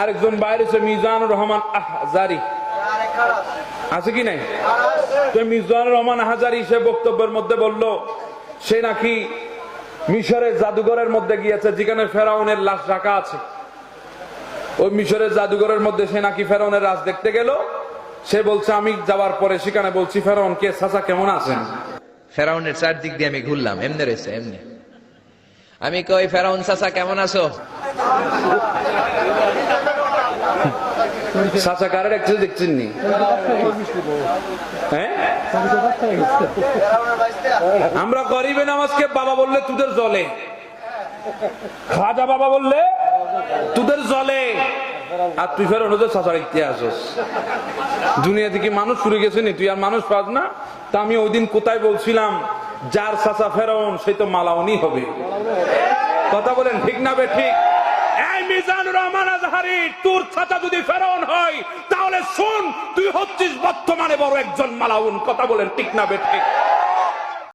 আরেকজন বাইরে হচ্ছে মিজানুর রহমান আহজারি, আছে কি নাই? তো মিজানুর রহমান আহজারি সে বক্তব্যের মধ্যে বলল সে নাকি মিশরের জাদুঘরের মধ্যে গিয়েছে যেখানে ফেরাউনের লাশ রাখা আছে। ওই মিশরের জাদুঘরের মধ্যে সে নাকি ফেরাউনের লাশ দেখতে গেল। সে বলছে আমি যাওয়ার পরে সেখানে বলছি ফেরাউন কে চাচা কেমন আছেন? ফেরাউনের চারদিক দিয়ে আমি ঘুরলাম, এমনি রয়েছে এমনি। আমি কই ফেরাউন চাচা কেমন আছো? চাচা কারে দেখছে দেখছেন নি? হ্যাঁ, আমরা গরিবে নামাজকে বাবা বললে তোদের জলে, খাজা বাবা বললে তোদের জলে, আর তুই ফের অনুদের চাচার ইতিহাস। দুনিয়া থেকে মানুষ শুরু গেছে নি, তুই আর মানুষ পাস না? তা আমি ওই দিন কোথায় বলছিলাম যার চাচা ফেরাউন সেই তো মালাউনি হবে। কথা বলেন ঠিক না বে ঠিক? এই মিজানুর রহমান আজহারি, তোর চাচা যদি ফেরাউন হয় তাহলে শুন তুই হচ্ছিস বর্তমানে বড় একজন মালাউন। কথা বলেন ঠিক না বে ঠিক?